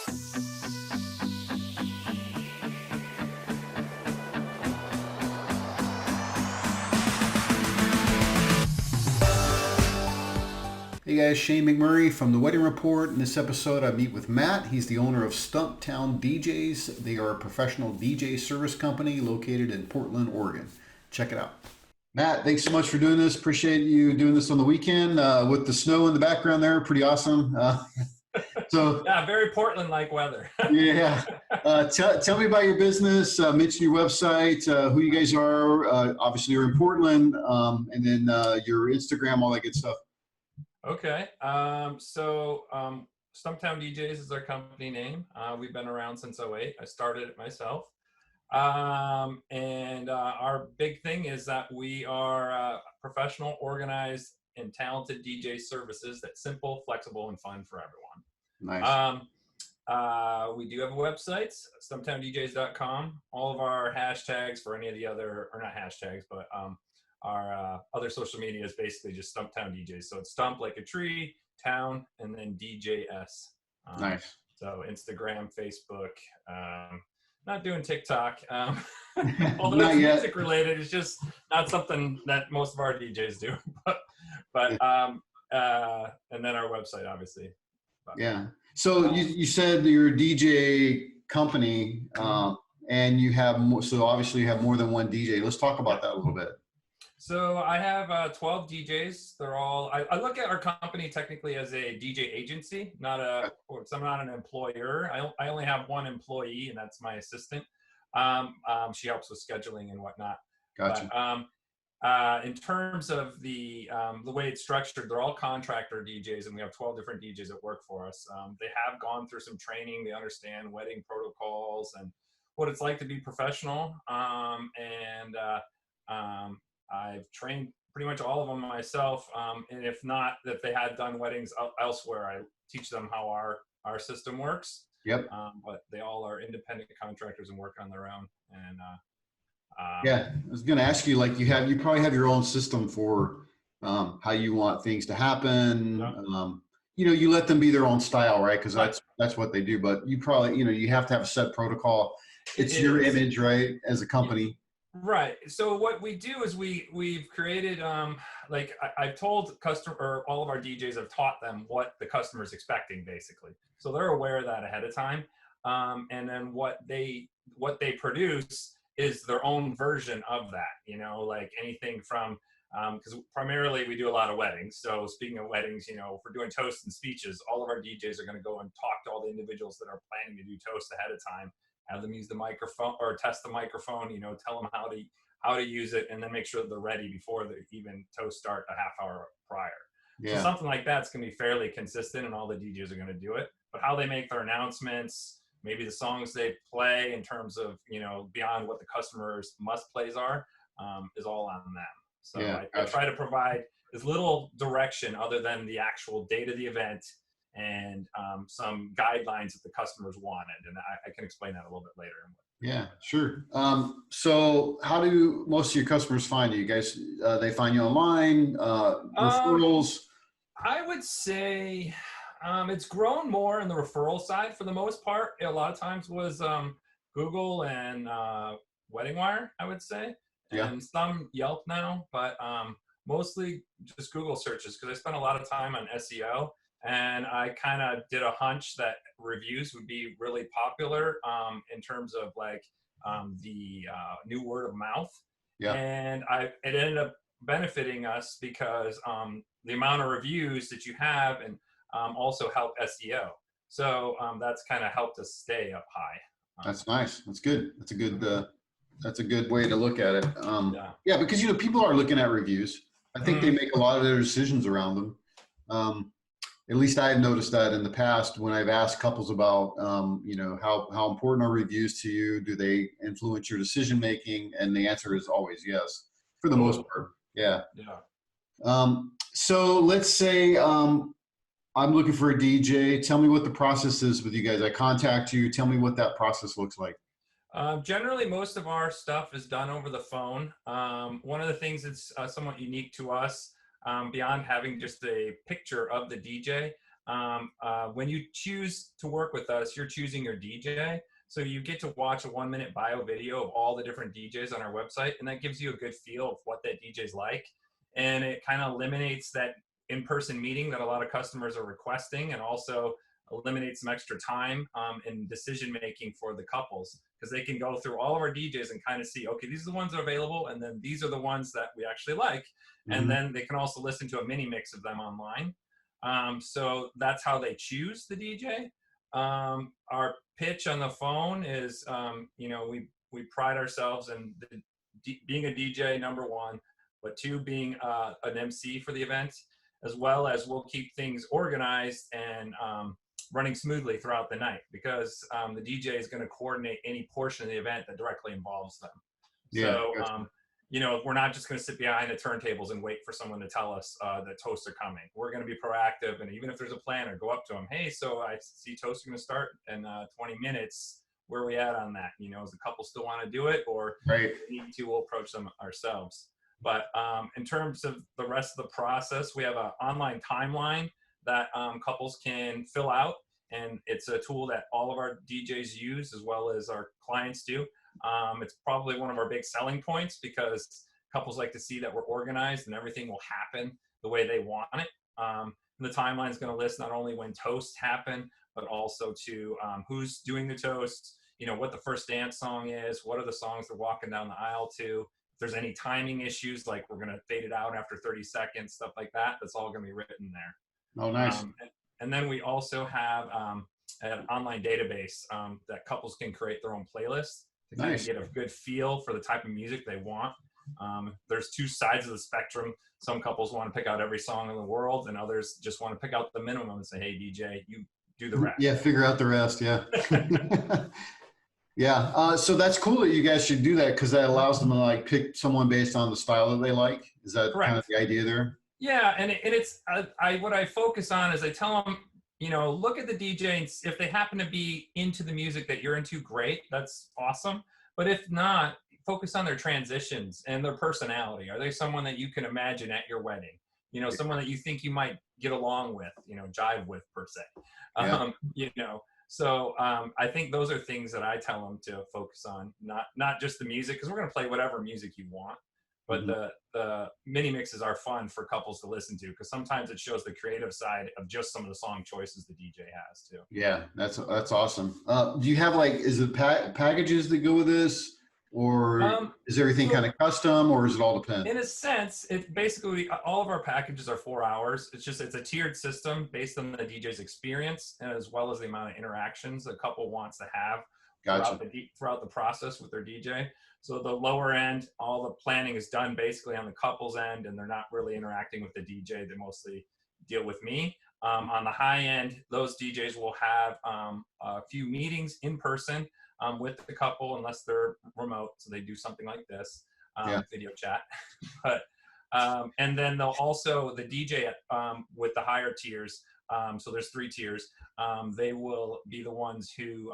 Hey guys, Shane McMurray from The Wedding Report. In this episode, I meet with Matt. He's the owner of StumpTown DJs. They are a professional DJ service company located in Portland, Oregon. Check it out. Matt, thanks so much for doing this. Appreciate you doing this on the weekend with the snow in the background there. Pretty awesome. Yeah, very Portland-like weather. Yeah. Tell me about your business, mention your website, who you guys are. Obviously, you're in Portland, and then your Instagram, all that good stuff. Okay. StumpTown DJs is our company name. We've been around since '08. I started it myself. Our big thing is that we are professional, organized, and talented DJ services that's simple, flexible, and fun for everyone. Nice. We do have a website, StumpTownDJs.com. All of our hashtags for any of the other, or not hashtags, but our other social media is basically just StumpTown DJs. So it's stump like a tree, town, and then DJS. Nice. So Instagram, Facebook, not doing TikTok. Although it's music related, it's just not something that most of our DJs do. but and then our website, obviously. Yeah. So you said you're a DJ company, and you have more, so obviously you have more than one DJ. Let's talk about that a little bit. So I have 12 DJs. They're all, I look at our company technically as a DJ agency, so I'm not an employer. I only have one employee, and that's my assistant. She helps with scheduling and whatnot. Gotcha. But, in terms of the way it's structured, they're all contractor DJs, and we have 12 different DJs that work for us. They have gone through some training. They understand wedding protocols and what it's like to be professional. I've trained pretty much all of them myself. And if not, if they had done weddings elsewhere, I teach them how our system works. Yep. But they all are independent contractors and work on their own. And yeah, I was going to ask you, like you probably have your own system for how you want things to happen. Yeah. You let them be their own style, right? Because that's what they do. But you probably, you have to have a set protocol. It's your image, right, as a company. Right. So what we do is we've created I've told all of our DJs, I've taught them what the customer is expecting, basically. So they're aware of that ahead of time. And then what they produce is their own version of that, like anything from, because primarily we do a lot of weddings. So speaking of weddings, if we're doing toasts and speeches, all of our DJs are going to go and talk to all the individuals that are planning to do toasts ahead of time, have them use the microphone or test the microphone, tell them how to use it, and then make sure that they're ready before the even toast start a half hour prior. Yeah. So something like that's going to be fairly consistent, and all the DJs are going to do it. But how they make their announcements, maybe the songs they play in terms of, beyond what the customer's must plays are, is all on them. So yeah, I try to provide as little direction other than the actual date of the event and some guidelines that the customers wanted. And I can explain that a little bit later. Yeah, sure. So how do most of your customers find you guys? They find you online, referrals? I would say it's grown more in the referral side for the most part. A lot of times was Google and Wedding Wire, I would say. Yeah. And some Yelp now, but mostly just Google searches, because I spent a lot of time on SEO. And I kind of did a hunch that reviews would be really popular in terms of the new word of mouth. Yeah. And it ended up benefiting us because the amount of reviews that you have and also help SEO. So that's kind of helped us stay up high. That's nice. That's good. That's a good way to look at it. Yeah, because people are looking at reviews. I think they make a lot of their decisions around them. At least I've noticed that in the past when I've asked couples about, how important are reviews to you? Do they influence your decision making? And the answer is always yes, for the most part. Yeah. Yeah. So let's say I'm looking for a DJ. Tell me what the process is with you guys. I contact you. Tell me what that process looks like. Generally, most of our stuff is done over the phone. One of the things that's somewhat unique to us, beyond having just a picture of the DJ, when you choose to work with us, you're choosing your DJ. So you get to watch a 1-minute bio video of all the different DJs on our website, and that gives you a good feel of what that DJ's like. And it kind of eliminates that in-person meeting that a lot of customers are requesting, and also eliminates some extra time in decision making for the couples, because they can go through all of our DJs and kind of see, okay, these are the ones that are available, and then these are the ones that we actually like. And then they can also listen to a mini mix of them online. So that's how they choose the DJ. Our pitch on the phone is, you know, we pride ourselves in being a DJ, number one, but two, being an MC for the event, as well as we'll keep things organized and running smoothly throughout the night, because the DJ is going to coordinate any portion of the event that directly involves them. Yeah, So, gotcha. you know, we're not just going to sit behind the turntables and wait for someone to tell us that toasts are coming. We're going to be proactive, and even if there's a planner, go up to them. Hey, so I see toasts are going to start in 20 minutes. Where are we at on that? You know, does the couple still want to do it, or Right. if we need to, we'll approach them ourselves. But in terms of the rest of the process, we have an online timeline that couples can fill out, and it's a tool that all of our DJs use as well as our clients do. It's probably one of our big selling points, because couples like to see that we're organized and everything will happen the way they want it. And the timeline is going to list not only when toasts happen, but also to who's doing the toast, you know, what the first dance song is, what are the songs they're walking down the aisle to. If there's any timing issues, like we're going to fade it out after 30 seconds, stuff like that, that's all going to be written there. Oh, nice. And then we also have an online database that couples can create their own playlists to kind of get a good feel for the type of music they want. There's two sides of the spectrum. Some couples want to pick out every song in the world, and others just want to pick out the minimum and say, hey, DJ, you do the rest. Yeah, figure out the rest, yeah. Yeah, so that's cool that you guys should do that, because that allows them to like pick someone based on the style that they like. Is that kind of the idea there? Yeah, and it's what I focus on is I tell them, you know, look at the DJ, and if they happen to be into the music that you're into, great, that's awesome. But if not, focus on their transitions and their personality. Are they someone that you can imagine at your wedding? You know, someone that you think you might get along with, you know, jive with per se. You know, so I think those are things that I tell them to focus on, not just the music, because we're going to play whatever music you want. But the mini mixes are fun for couples to listen to, because sometimes it shows the creative side of just some of the song choices the DJ has too. Yeah, that's awesome. Do you have like, is it packages that go with this, or is everything kind of custom, or does it all depend? In a sense, it basically, all of our packages are 4 hours. It's a tiered system based on the DJ's experience, and as well as the amount of interactions a couple wants to have throughout the process with their DJ. So the lower end, all the planning is done basically on the couple's end, and they're not really interacting with the DJ. They mostly deal with me. On the high end, those DJs will have a few meetings in person with the couple, unless they're remote. So they do something like this, video chat. But and then they'll also, the DJ with the higher tiers, so there's 3 tiers, they will be the ones who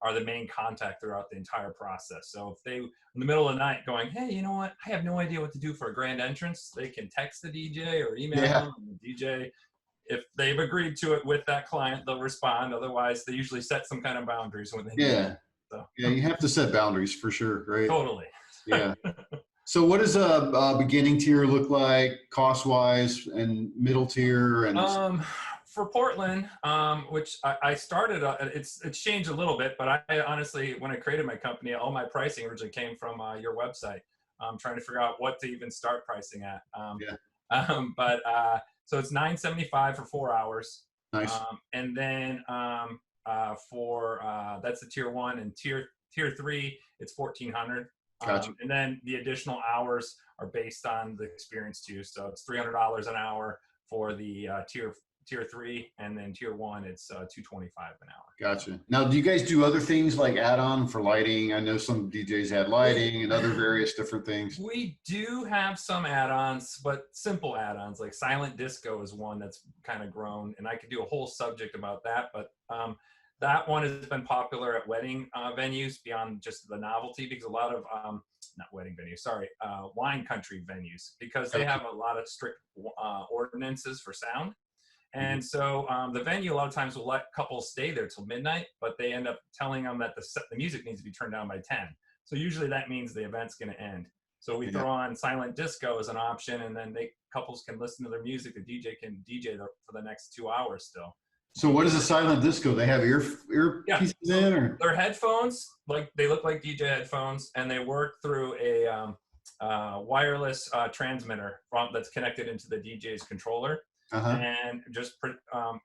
are the main contact throughout the entire process. So if they, in the middle of the night, going, hey, you know what, I have no idea what to do for a grand entrance, they can text the DJ or email them, and the DJ, if they've agreed to it with that client, they'll respond. Otherwise, they usually set some kind of boundaries when they do it. So. Yeah, you have to set boundaries for sure, right? Totally. Yeah. So what does a beginning tier look like, cost-wise, and middle tier? And for Portland, which I started, it's changed a little bit, but I honestly, when I created my company, all my pricing originally came from your website. I'm trying to figure out what to even start pricing at. So it's $975 for 4 hours. Nice. And then for that's the tier 1, and tier 3, it's $1,400. Gotcha. And then the additional hours are based on the experience too. So it's $300 an hour for the tier 3, and then tier 1, it's $225 an hour. Gotcha. Now, do you guys do other things like add-on for lighting? I know some DJs add lighting and other various different things. We do have some add-ons, but simple add-ons, like silent disco is one that's kind of grown, and I could do a whole subject about that. But that one has been popular at wedding venues beyond just the novelty, because a lot of not wedding venues, sorry, wine country venues, because they have a lot of strict ordinances for sound. And so the venue a lot of times will let couples stay there till midnight, but they end up telling them that the music needs to be turned down by 10. So usually that means the event's going to end. So we throw on silent disco as an option, and then couples can listen to their music. The DJ can DJ for the next 2 hours still. So what is a silent disco? They have ear pieces in, or their headphones, like they look like DJ headphones, and they work through a wireless transmitter that's connected into the DJ's controller, and just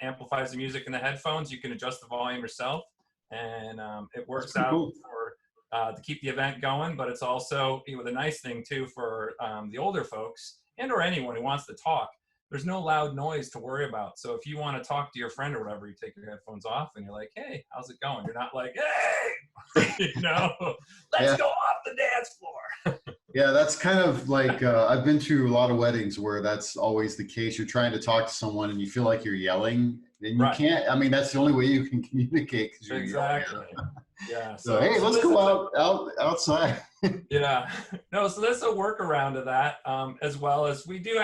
amplifies the music in the headphones. You can adjust the volume yourself, and it works out for to keep the event going. But it's also the nice thing too for the older folks or anyone who wants to talk. There's no loud noise to worry about. So if you want to talk to your friend or whatever, you take your headphones off and you're like, hey, how's it going? You're not like, hey, let's go off the dance floor. Yeah, that's kind of like, I've been to a lot of weddings where that's always the case. You're trying to talk to someone and you feel like you're yelling, and you can't. I mean, that's the only way you can communicate. Exactly. Yeah. So hey, let's go outside. Yeah. No, so there's a workaround to that, as well as we do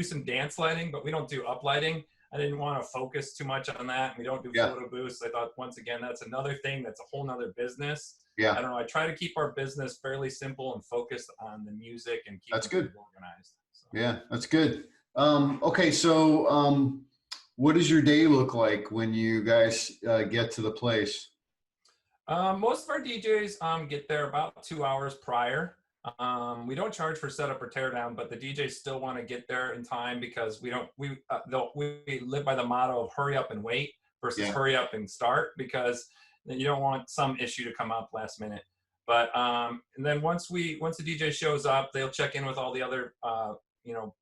some dance lighting, but we don't do uplighting. I didn't want to focus too much on that. We don't do photo booths. I thought, once again, that's another thing. That's a whole nother business. Yeah. I don't know. I try to keep our business fairly simple and focused on the music and keep it organized. So. Yeah, that's good. Okay. So, what does your day look like when you guys get to the place? Most of our DJs get there about 2 hours prior. We don't charge for setup or teardown, but the DJs still want to get there in time because we live by the motto of hurry up and wait versus hurry up and start, because you don't want some issue to come up last minute. But and then once the DJ shows up, they'll check in with all the other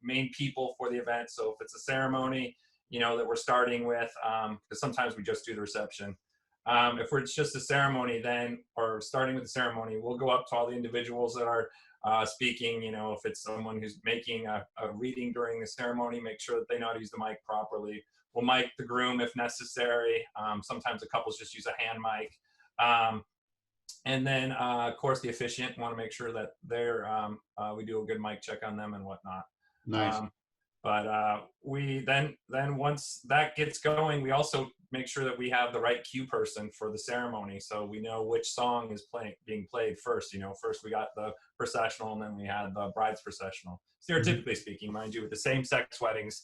main people for the event. So if it's a ceremony, that we're starting with, because sometimes we just do the reception. If it's just a ceremony, or starting with the ceremony, we'll go up to all the individuals that are speaking. If it's someone who's making a reading during the ceremony, make sure that they know how to use the mic properly. We'll mic the groom if necessary. Sometimes the couples just use a hand mic. And then, of course, the officiant, want to make sure that we do a good mic check on them and whatnot. Nice. But we then once that gets going, we also make sure that we have the right cue person for the ceremony, so we know which song is being played first. First we got the processional, and then we had the bride's processional. Stereotypically speaking, mind you, with the same sex weddings,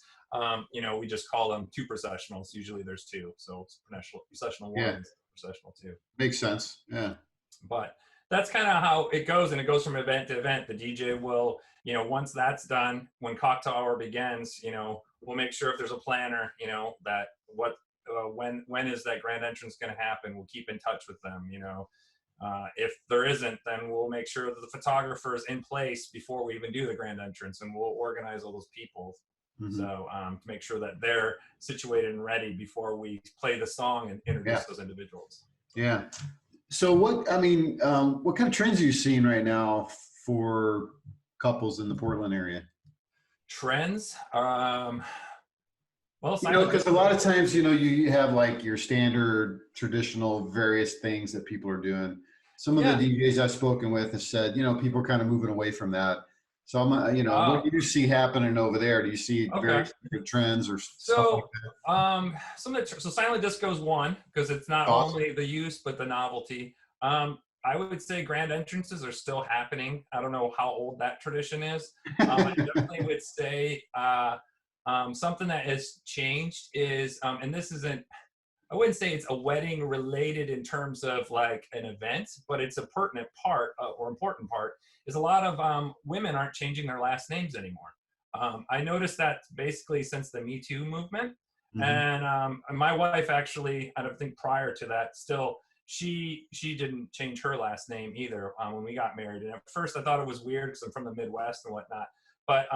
we just call them two processionals. Usually there's two, so it's processional one and processional two. Makes sense. Yeah. But that's kind of how it goes, and it goes from event to event. The DJ will, once that's done, when cocktail hour begins, we'll make sure if there's a planner, that when is that grand entrance going to happen? We'll keep in touch with them. If there isn't, then we'll make sure that the photographer is in place before we even do the grand entrance, and we'll organize all those people. So to make sure that they're situated and ready before we play the song and introduce those individuals. Yeah. So what kind of trends are you seeing right now for couples in the Portland area? Trends? Well, because a lot of times, you have like your standard traditional various things that people are doing. Some of the DJs I've spoken with have said, people are kind of moving away from that. So what do you see happening over there? Do you see very specific trends or stuff like that? So silent disco is one, because it's not only the use but the novelty. I would say grand entrances are still happening. I don't know how old that tradition is. I definitely would say something that has changed is, and this isn't, I wouldn't say it's a wedding related in terms of like an event, but it's a pertinent part or important part, is a lot of women aren't changing their last names anymore. I noticed that basically since the Me Too movement. And my wife actually, I don't think prior to that, still, she didn't change her last name either when we got married. And at first I thought it was weird because I'm from the Midwest and whatnot. But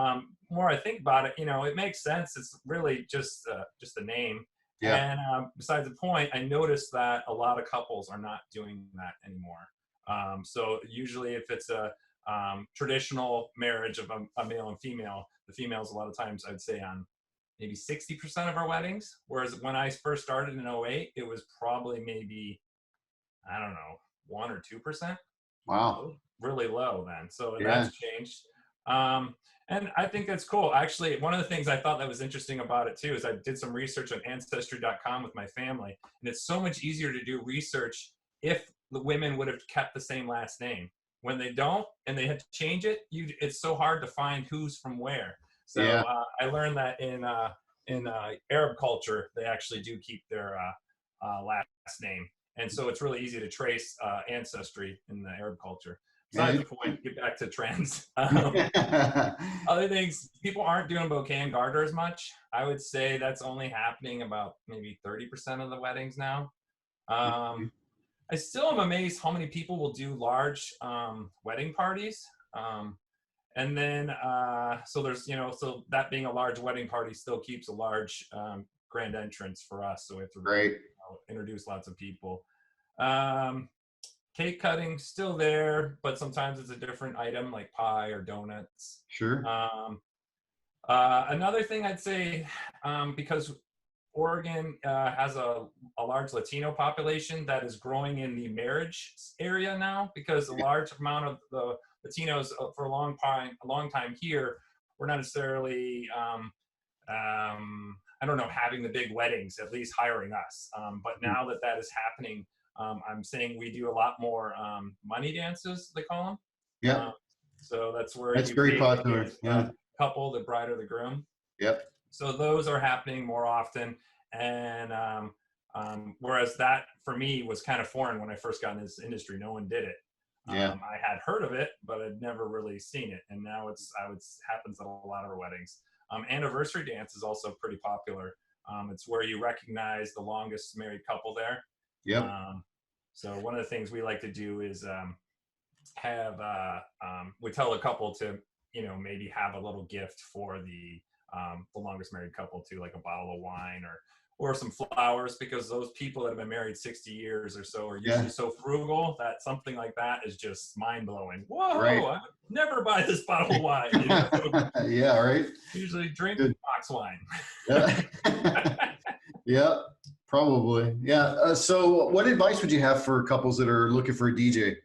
more I think about it, it makes sense. It's really just a name. Yeah. And besides the point, I noticed that a lot of couples are not doing that anymore. So usually if it's a traditional marriage of a male and female, the females a lot of times I'd say on maybe 60% of our weddings. Whereas when I first started in 2008, it was probably maybe, I don't know, 1 or 2%. Wow. Really low then. So that's changed. And I think that's cool. Actually, one of the things I thought that was interesting about it too is I did some research on ancestry.com with my family, and it's so much easier to do research if the women would have kept the same last name. When they don't and they had to change it, it's so hard to find who's from where. So Yeah. I learned that in Arab culture, they actually do keep their last name, and so it's really easy to trace ancestry in the Arab culture. Besides the point, get back to trends. Other things, people aren't doing bouquet and garter as much. I would say that's only happening about maybe 30% of the weddings now. I still am amazed how many people will do large wedding parties. And then, so there's, so that being a large wedding party still keeps a large grand entrance for us. So we have to introduce lots of people. Cake cutting still there, but sometimes it's a different item like pie or donuts. Sure. Another thing I'd say, because Oregon has a large Latino population that is growing in the marriage area now, because a large amount of the Latinos for a long time here were not necessarily, I don't know, having the big weddings, at least hiring us. But now that is happening, I'm saying we do a lot more money dances, they call them. Yeah. So that's where that's very popular. Yeah. Couple, the bride or the groom. Yep. So those are happening more often. And whereas that for me was kind of foreign when I first got in this industry, no one did it. Yeah. I had heard of it, but I'd never really seen it. And now happens at a lot of our weddings. Anniversary dance is also pretty popular. It's where you recognize the longest married couple there. Yep. So one of the things we like to do is we tell a couple to, maybe have a little gift for the longest married couple too, like a bottle of wine or some flowers, because those people that have been married 60 years or so are usually so frugal that something like that is just mind-blowing. Whoa, I would never buy this bottle of wine. Yeah, right. Usually drink box wine. Yeah, probably. Yeah. So what advice would you have for couples that are looking for a DJ?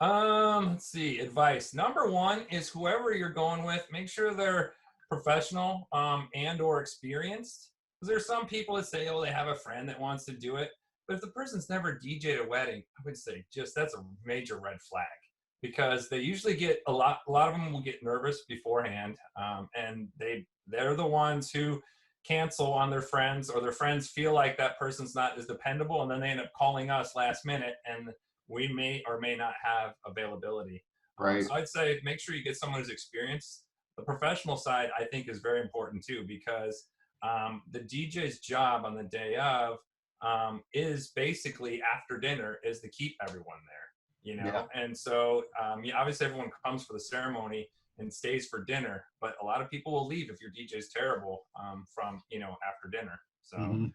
Let's see. Advice. Number one is whoever you're going with, make sure they're professional and or experienced. Because there's some people that say, oh, they have a friend that wants to do it. But if the person's never DJ'd a wedding, I would say that's a major red flag, because they usually get a lot of them will get nervous beforehand, and they're the ones who cancel on their friends, or their friends feel like that person's not as dependable, and then they end up calling us last minute, and we may or may not have availability. Right. So I'd say make sure you get someone who's experienced. The professional side, I think, is very important too, because the DJ's job on the day of is basically after dinner is to keep everyone there, And so obviously everyone comes for the ceremony and stays for dinner, but a lot of people will leave if your DJ's terrible from after dinner. So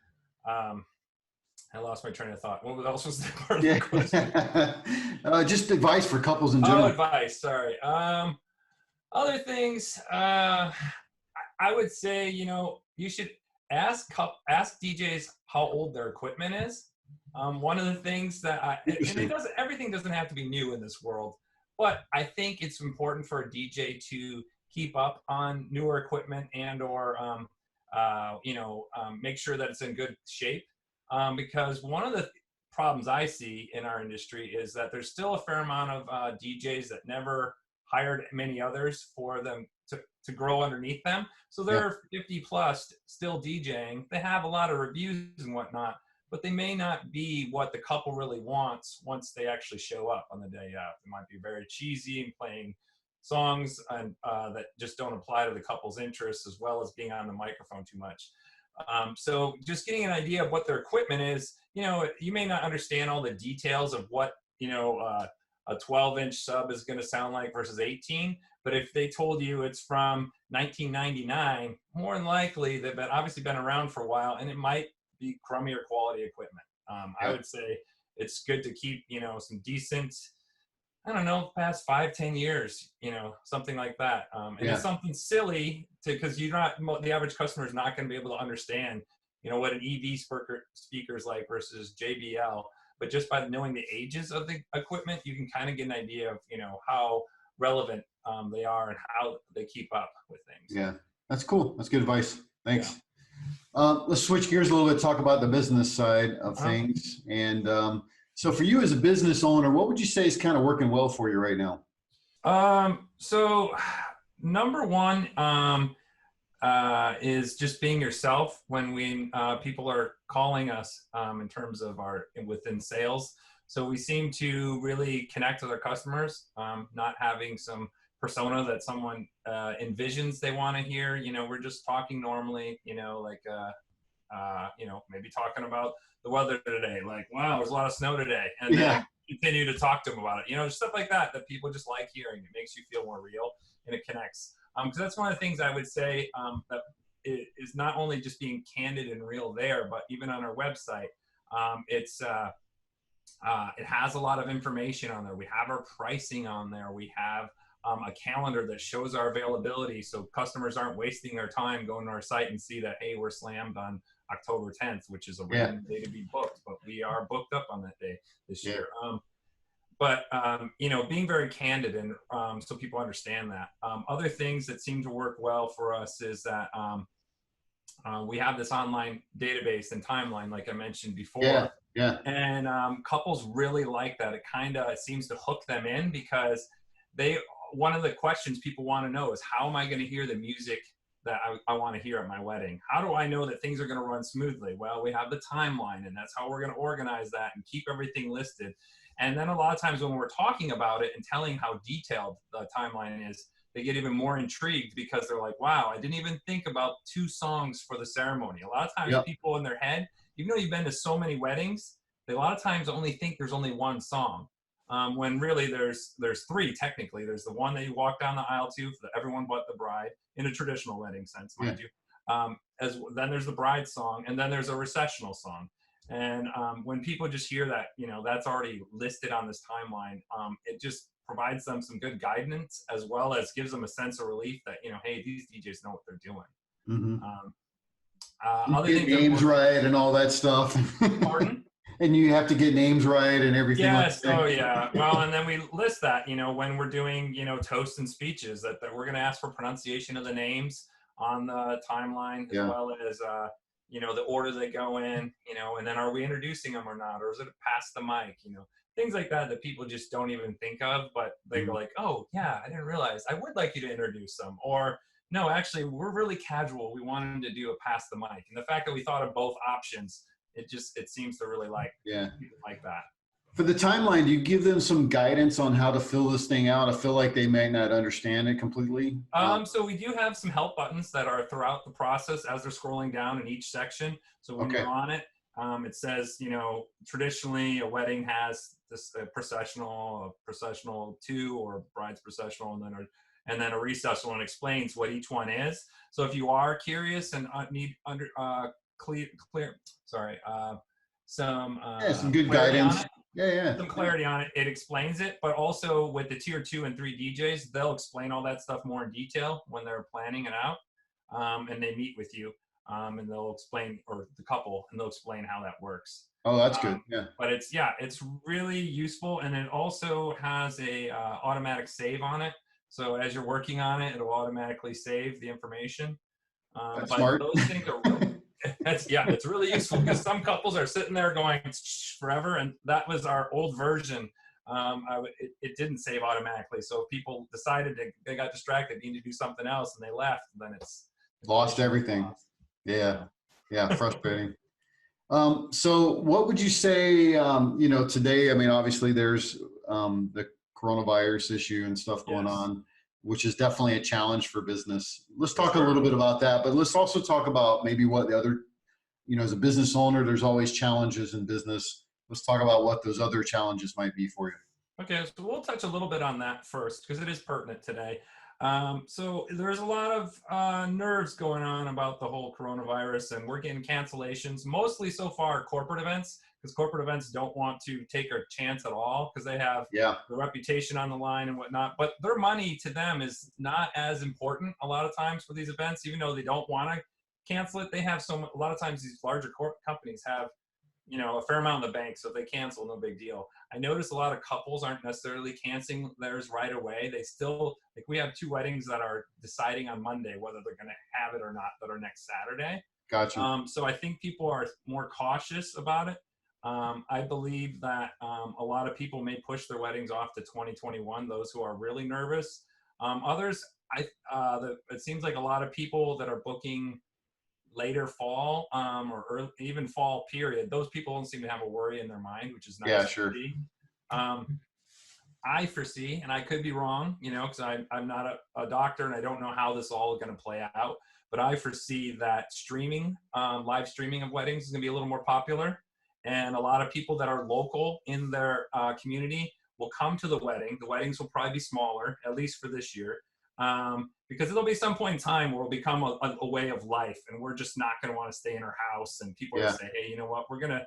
I lost my train of thought. What else was the part of the question? Just advice for couples in general. Oh, advice. Sorry. Other things, I would say, you should ask DJs how old their equipment is. One of the things that everything doesn't have to be new in this world, but I think it's important for a DJ to keep up on newer equipment and or make sure that it's in good shape. Because one of the problems I see in our industry is that there's still a fair amount of DJs that never hired many others for them to grow underneath them. So they're 50 plus still DJing. They have a lot of reviews and whatnot, but they may not be what the couple really wants once they actually show up on the day of. It might be very cheesy and playing songs and that just don't apply to the couple's interests, as well as being on the microphone too much. So just getting an idea of what their equipment is, you may not understand all the details of what, a 12-inch sub is going to sound like versus 18. But if they told you it's from 1999, more than likely they've obviously been around for a while, and it might be crummier quality equipment. I would say it's good to keep, some decent, I don't know, past 5-10 years, something like that. And it's something silly because the average customer is not going to be able to understand, what an EV speaker is like versus JBL. But just by knowing the ages of the equipment, you can kind of get an idea of, how relevant they are and how they keep up with things. Yeah, that's cool. That's good advice. Thanks. Let's switch gears a little bit, talk about the business side of things. And so for you as a business owner, what would you say is kind of working well for you right now? So number one is just being yourself when people are calling us in terms of within sales. So we seem to really connect with our customers, not having some persona that someone envisions they want to hear. We're just talking normally, like, maybe talking about the weather today, like, wow, there's a lot of snow today. And then continue to talk to them about it, stuff like that people just like hearing. It makes you feel more real and it connects. Because that's one of the things I would say that is not only just being candid and real there, but even on our website, it has a lot of information on there. We have our pricing on there. We have a calendar that shows our availability, so customers aren't wasting their time going to our site and see that, hey, we're slammed on October 10th, which is a random day to be booked, but we are booked up on that day this year. Being very candid and so people understand that. Other things that seem to work well for us is that we have this online database and timeline, like I mentioned before. And couples really like that. It kind of seems to hook them in because one of the questions people want to know is, how am I going to hear the music that I want to hear at my wedding? How do I know that things are going to run smoothly? Well, we have the timeline, and that's how we're going to organize that and keep everything listed. And then a lot of times when we're talking about it and telling how detailed the timeline is, they get even more intrigued because they're like, wow, I didn't even think about 2 songs for the ceremony. A lot of times people in their head, even though you've been to so many weddings, they a lot of times only think there's only 1 song. When really there's 3 technically. There's the one that you walk down the aisle to for everyone but the bride, in a traditional wedding sense, mind you. Then there's the bride song, and then there's a recessional song. And when people just hear that, that's already listed on this timeline, it just provides them some good guidance, as well as gives them a sense of relief that, hey, these DJs know what they're doing. Other get names right and all that stuff. Pardon? And you have to get names right and everything. Yes. Oh, yeah. Well, and then we list that, when we're doing, toasts and speeches, that we're going to ask for pronunciation of the names on the timeline, as well as, the order they go in, and then are we introducing them or not? Or is it past the mic? Things like that people just don't even think of, but they go like, oh, yeah, I didn't realize. I would like you to introduce them. Or, no, actually, we're really casual. We wanted to do a past the mic. And the fact that we thought of both options, it seems to really like that. For the timeline, do you give them some guidance on how to fill this thing out? I feel like they may not understand it completely. So we do have some help buttons that are throughout the process as they're scrolling down in each section. So when you're on it, it says, traditionally a wedding has this processional 2, or bride's processional, and then a recessional, and explains what each one is. So if you are curious and need some good guidance. Some clarity on it. It explains it, but also with the tier 2 and 3 DJs, they'll explain all that stuff more in detail when they're planning it out, and they meet with you, and they'll explain, or the couple, and they'll explain how that works. Oh, that's good. Yeah. But it's really useful, and it also has a automatic save on it. So as you're working on it, it'll automatically save the information. That's smart. Those things are really, it's really useful, because some couples are sitting there going forever, and that was our old version. It didn't save automatically, so if people decided they got distracted, need to do something else, and they left, then it's lost everything. Yeah, frustrating. So what would you say, today, I mean, obviously there's the coronavirus issue and stuff going on, which is definitely a challenge for business. Let's talk a little bit about that, but let's also talk about maybe what the other, as a business owner, there's always challenges in business. Let's talk about what those other challenges might be for you. Okay, so we'll touch a little bit on that first, because it is pertinent today. So there's a lot of nerves going on about the whole coronavirus, and we're getting cancellations, mostly so far corporate events, because corporate events don't want to take a chance at all, because they have the reputation on the line and whatnot. But their money to them is not as important a lot of times for these events, even though they don't want to cancel it. They have a lot of times these larger companies have a fair amount in the bank. So if they cancel, no big deal. I notice a lot of couples aren't necessarily canceling theirs right away. They still, like, we have 2 weddings that are deciding on Monday whether they're going to have it or not, that are next Saturday. Gotcha. So I think people are more cautious about it. I believe that a lot of people may push their weddings off to 2021, those who are really nervous. Others, it seems like a lot of people that are booking later fall or early, even fall period, those people don't seem to have a worry in their mind, which is nice Yeah, to sure. see. I foresee, and I could be wrong, because I'm not a doctor and I don't know how this all is going to play out, but I foresee that streaming, live streaming of weddings is going to be a little more popular. And a lot of people that are local in their community will come to the wedding. The weddings will probably be smaller, at least for this year, because it'll be some point in time where it'll become a way of life, and we're just not going to want to stay in our house. And people are going to say, hey, you know what, we're gonna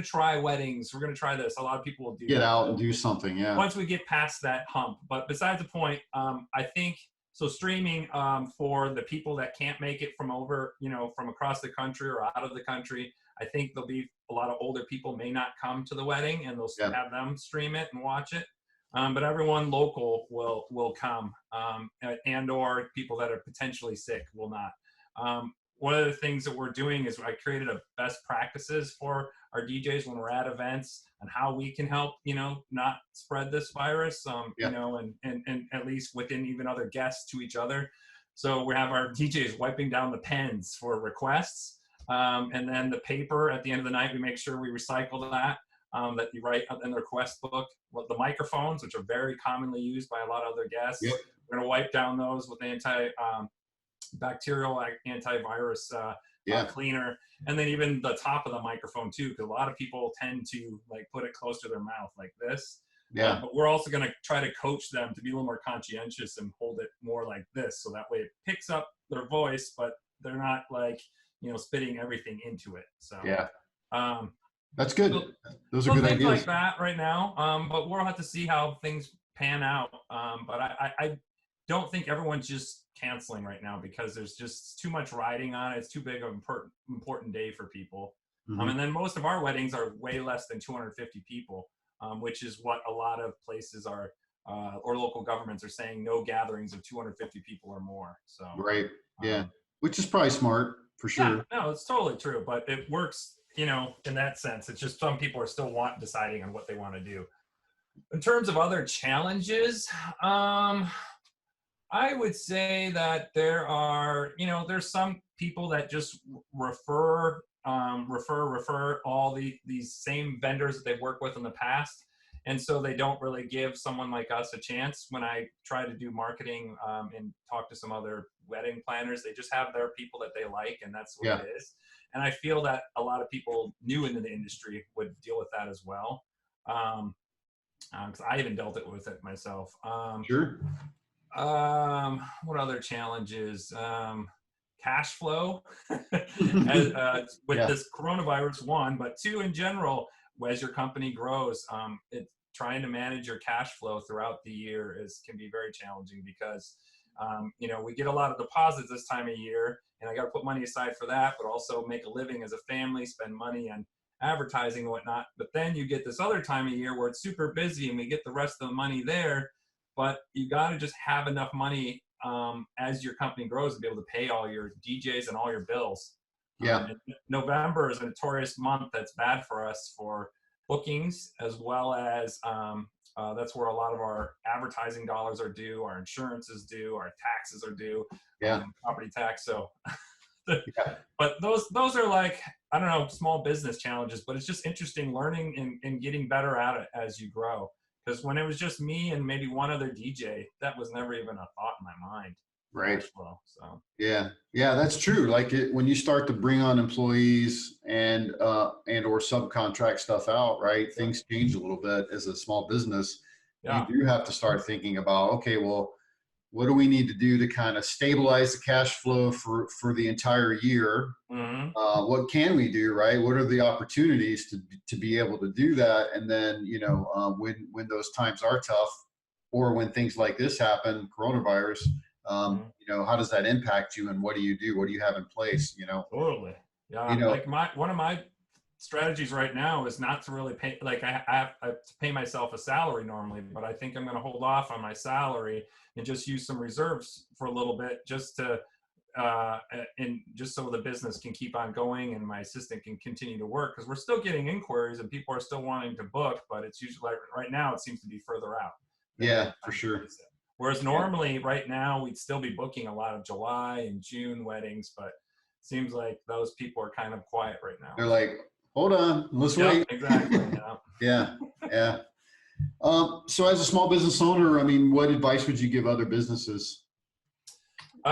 try weddings. We're gonna try this. A lot of people will do Get that. out and do something. Yeah. Once we get past that hump. But besides the point, I think so. Streaming for the people that can't make it from from across the country or out of the country. I think there'll be a lot of older people may not come to the wedding, and they'll have them stream it and watch it. But everyone local will come, and or people that are potentially sick will not. One of the things that we're doing is I created a best practices for our DJs when we're at events and how we can help, not spread this virus, and at least within even other guests to each other. So we have our DJs wiping down the pens for requests. And then the paper at the end of the night, we make sure we recycle that you write in the request book. The microphones, which are very commonly used by a lot of other guests, we're going to wipe down those with bacterial antivirus cleaner. And then even the top of the microphone too, because a lot of people tend to put it close to their mouth like this. Yeah. But we're also going to try to coach them to be a little more conscientious and hold it more like this. So that way it picks up their voice, but they're not spitting everything into it. So that's good. Those are good things ideas like that right now. But we'll have to see how things pan out. But I don't think everyone's just canceling right now because there's just too much riding on it. It's too big of an important day for people. Mm-hmm. And then most of our weddings are way less than 250 people, which is what a lot of places are, or local governments are saying, no gatherings of 250 people or more. So right. Yeah. Which is probably smart for sure. Yeah, no, it's totally true, but it works, in that sense. It's just some people are still deciding on what they want to do. In terms of other challenges, I would say that there are, there's some people that just refer all these same vendors that they've worked with in the past. And so they don't really give someone like us a chance. When I try to do marketing and talk to some other wedding planners, they just have their people that they like, and that's what it is. And I feel that a lot of people new into the industry would deal with that as well. Because I even dealt with it myself. Sure. What other challenges? Cash flow with this coronavirus, 1, but 2, in general, as your company grows, trying to manage your cash flow throughout the year can be very challenging because, we get a lot of deposits this time of year, and I got to put money aside for that, but also make a living as a family, spend money on advertising and whatnot. But then you get this other time of year where it's super busy and we get the rest of the money there, but you got to just have enough money as your company grows to be able to pay all your DJs and all your bills. November is a notorious month that's bad for us for bookings, as well as that's where a lot of our advertising dollars are due, our insurance is due, our taxes are due, property tax. So, but those are I don't know, small business challenges, but it's just interesting learning and getting better at it as you grow. Because when it was just me and maybe one other DJ, that was never even a thought in my mind. Right. So yeah, that's true. When you start to bring on employees and or subcontract stuff out, right? Things change a little bit as a small business. You do have to start thinking about, okay, well, what do we need to do to kind of stabilize the cash flow for the entire year? Mm-hmm. What can we do, right? What are the opportunities to be able to do that? And then, when those times are tough, or when things like this happen, coronavirus, how does that impact you, and what do you do? What do you have in place? Totally. Yeah. One of my strategies right now is not to really pay, like I have to pay myself a salary normally, but I think I'm going to hold off on my salary and just use some reserves for a little bit, just to and just so the business can keep on going and my assistant can continue to work, because we're still getting inquiries and people are still wanting to book, but it's usually like right now it seems to be further out. Yeah, for sure. Whereas normally right now we'd still be booking a lot of July and June weddings, but it seems like those people are kind of quiet right now. They're like, hold on, let's wait. Exactly. Yeah. Yeah. So as a small business owner, I mean, what advice would you give other businesses?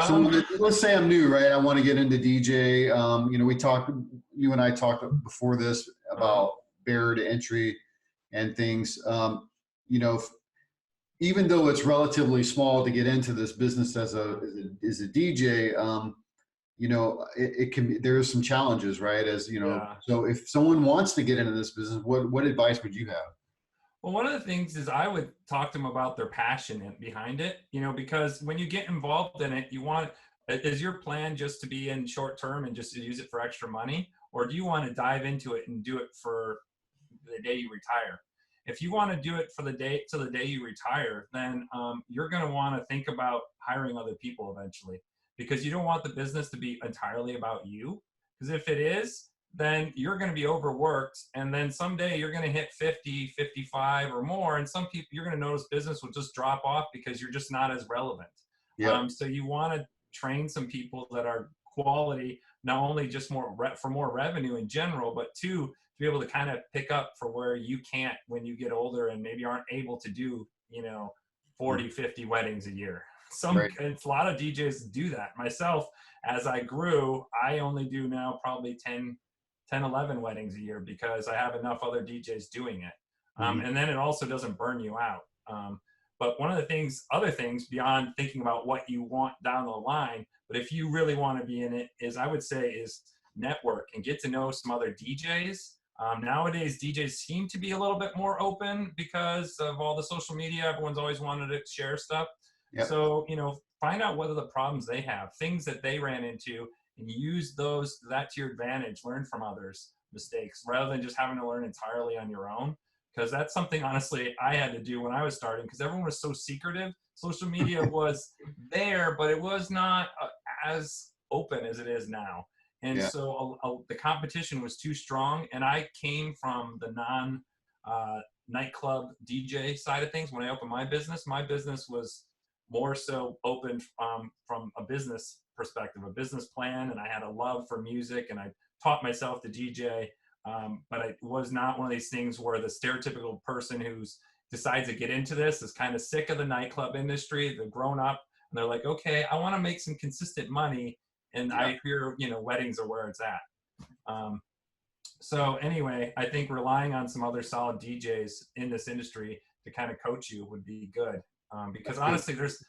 So let's say I'm new, right? I want to get into DJ. You know, you and I talked before this about barrier to entry and things. You know, even though it's relatively small to get into this business as a DJ, you know, it can be, there's some challenges, right? As you know, so if someone wants to get into this business, what advice would you have? Well, one of the things is I would talk to them about their passion behind it, you know, because when you get involved in it, is your plan just to be in short term and just to use it for extra money? Or do you want to dive into it and do it for the day you retire? If you want to do it for the day till the day you retire, then you're going to want to think about hiring other people eventually, because you don't want the business to be entirely about you. Because if it is, then you're going to be overworked. And then someday you're going to hit 50, 55 or more. And some people, you're going to notice business will just drop off because you're just not as relevant. Yeah. So you want to train some people that are quality, not only just for more revenue in general, but to be able to kind of pick up for where you can't when you get older and maybe aren't able to do, you know, 40, 50 weddings a year. It's a lot of DJs do that. Myself, as I grew, I only do now probably 10, 11 weddings a year because I have enough other DJs doing it. And then it also doesn't burn you out. But one of the other things beyond thinking about what you want down the line, but if you really want to be in it, I would say is network and get to know some other DJs. Nowadays, DJs seem to be a little bit more open because of all the social media. Everyone's always wanted to share stuff. Yep. So, you know, find out what are the problems they have, things that they ran into, and use that to your advantage. Learn from others' mistakes rather than just having to learn entirely on your own. Because that's something, honestly, I had to do when I was starting, because everyone was so secretive. Social media was there, but it was not as open as it is now. And so the competition was too strong. And I came from the nightclub DJ side of things. When I opened my business was more so open from a business perspective, a business plan. And I had a love for music and I taught myself to DJ. But it was not one of these things where the stereotypical person who decides to get into this is kind of sick of the nightclub industry. They've grown up and they're like, okay, I want to make some consistent money. And I hear, you know, weddings are where it's at. So anyway, I think relying on some other solid DJs in this industry to kind of coach you would be good. Because honestly, there's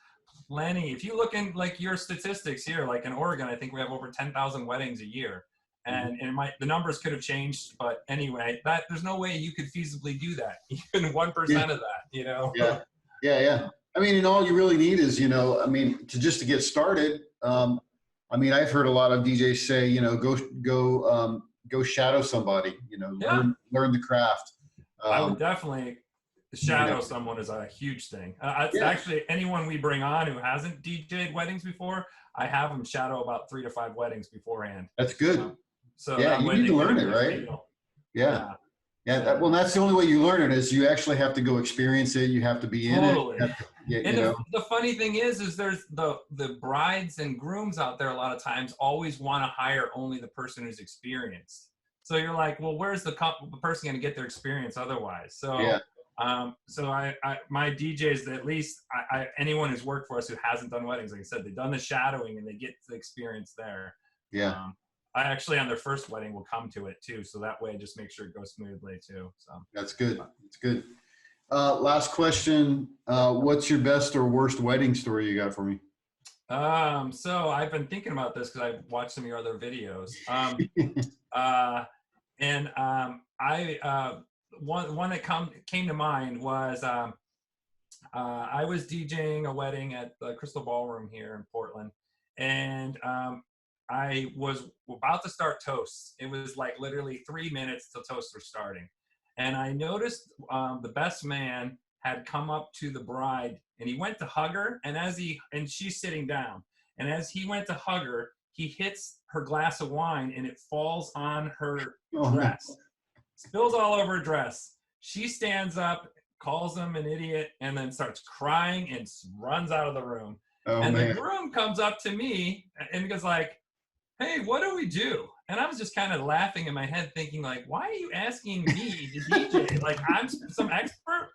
plenty. If you look in like your statistics here, like in Oregon, I think we have over 10,000 weddings a year. And the numbers could have changed, but anyway, there's no way you could feasibly do that, even 1% of that, you know? Yeah. I mean, and all you really need is, you know, I mean, to get started. I mean, I've heard a lot of DJs say, you know, go shadow somebody, you know, learn the craft. I would definitely shadow someone is a huge thing. Actually, anyone we bring on who hasn't DJed weddings before, I have them shadow about 3 to 5 weddings beforehand. That's good. So yeah, you need to learn it, right? Yeah. Well, that's the only way you learn it is you actually have to go experience it. You have to be in it. And the funny thing is there's the brides and grooms out there a lot of times always want to hire only the person who's experienced. So you're like, well, where's the person going to get their experience otherwise? So my DJs, at least anyone who's worked for us who hasn't done weddings, like I said, they've done the shadowing and they get the experience there. Yeah. I actually on their first wedding will come to it too, so that way just make sure it goes smoothly too. So that's good. That's good. Last question. What's your best or worst wedding story you got for me? So I've been thinking about this because I've watched some of your other videos. One that came to mind was I was DJing a wedding at the Crystal Ballroom here in Portland, and I was about to start toasts. It was like literally 3 minutes till toasts were starting. And I noticed the best man had come up to the bride, and he went to hug her. And she's sitting down. And as he went to hug her, he hits her glass of wine, and it falls on her dress, spills all over her dress. She stands up, calls him an idiot, and then starts crying and runs out of the room. The groom comes up to me and goes like, hey, what do we do? And I was just kind of laughing in my head thinking like, why are you asking me to DJ? Like, I'm some expert?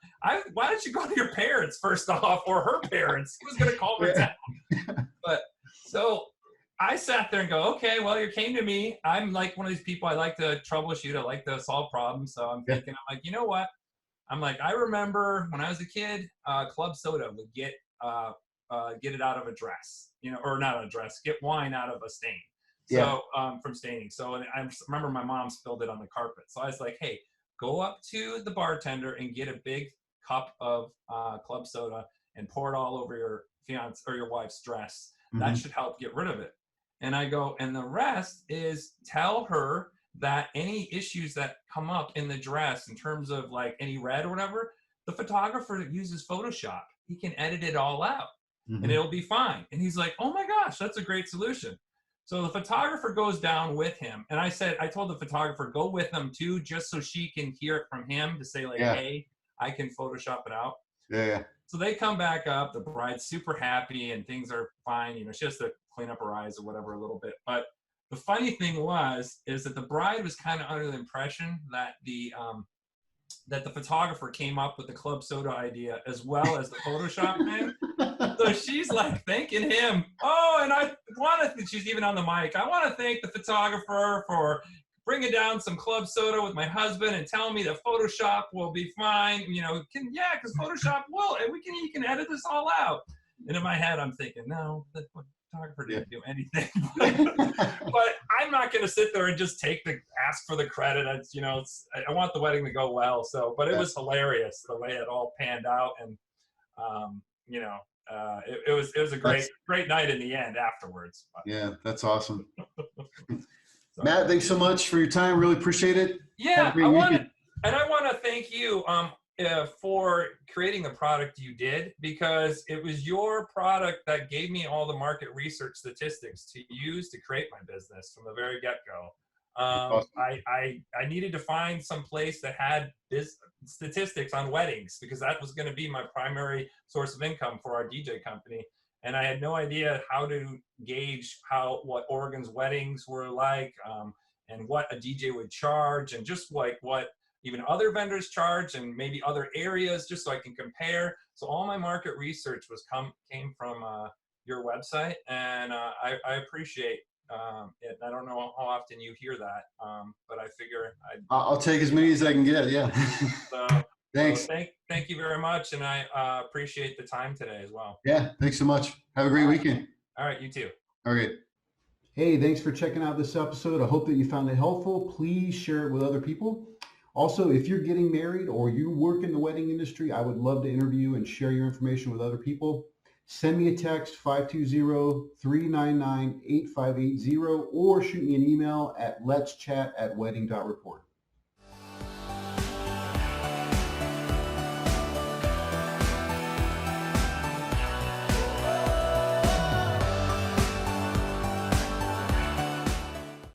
Why don't you go to your parents first off, or her parents? Who's going to call her down? But so I sat there and go, okay, well, you came to me. I'm like one of these people, I like to troubleshoot. I like to solve problems. So I'm thinking, I'm like, you know what? I'm like, I remember when I was a kid, Club Soda would get it out of a dress, or not a dress, get wine out of a stain. So from staining. So I remember my mom spilled it on the carpet. So I was like, hey, go up to the bartender and get a big cup of Club Soda and pour it all over your fiance or your wife's dress. That should help get rid of it. And I go, and the rest is tell her that any issues that come up in the dress in terms of like any red or whatever, the photographer uses Photoshop. He can edit it all out and it'll be fine. And he's like, oh my gosh, that's a great solution. So the photographer goes down with him. And I told the photographer, go with them too, just so she can hear it from him to say like, hey, I can Photoshop it out. Yeah. So they come back up, the bride's super happy and things are fine. She has to clean up her eyes or whatever a little bit. But the funny thing is that the bride was kind of under the impression that the photographer came up with the Club Soda idea as well as the Photoshop thing. So she's like thanking him. Oh, and I want to, she's even on the mic, I want to thank the photographer for bringing down some Club Soda with my husband and telling me that Photoshop will be fine. Because Photoshop will, and he can edit this all out. And in my head, I'm thinking, no, the photographer didn't do anything. But I'm not going to sit there and just ask for the credit. I want the wedding to go well. So, but it was hilarious the way it all panned out, and it was a great night in the end afterwards. Yeah, that's awesome. So, Matt, thanks so much for your time. Really appreciate it. Yeah, I want to thank you for creating the product you did, because it was your product that gave me all the market research statistics to use to create my business from the very get-go. Awesome. I needed to find some place that had this statistics on weddings, because that was going to be my primary source of income for our DJ company. And I had no idea how to gauge what Oregon's weddings were like, and what a DJ would charge, and just like what even other vendors charge, and maybe other areas, just so I can compare. So all my market research came from your website, and I appreciate it. I don't know how often you hear that, but I figure I'll take as many as I can get. Yeah. So, thanks. So thank you very much, and I appreciate the time today as well. Yeah, thanks so much. Have a great weekend. All right, you too. All right. Hey, thanks for checking out this episode. I hope that you found it helpful. Please share it with other people. Also, if you're getting married or you work in the wedding industry, I would love to interview and share your information with other people. Send me a text, 520-399-8580, or shoot me an email at letschat@wedding.report.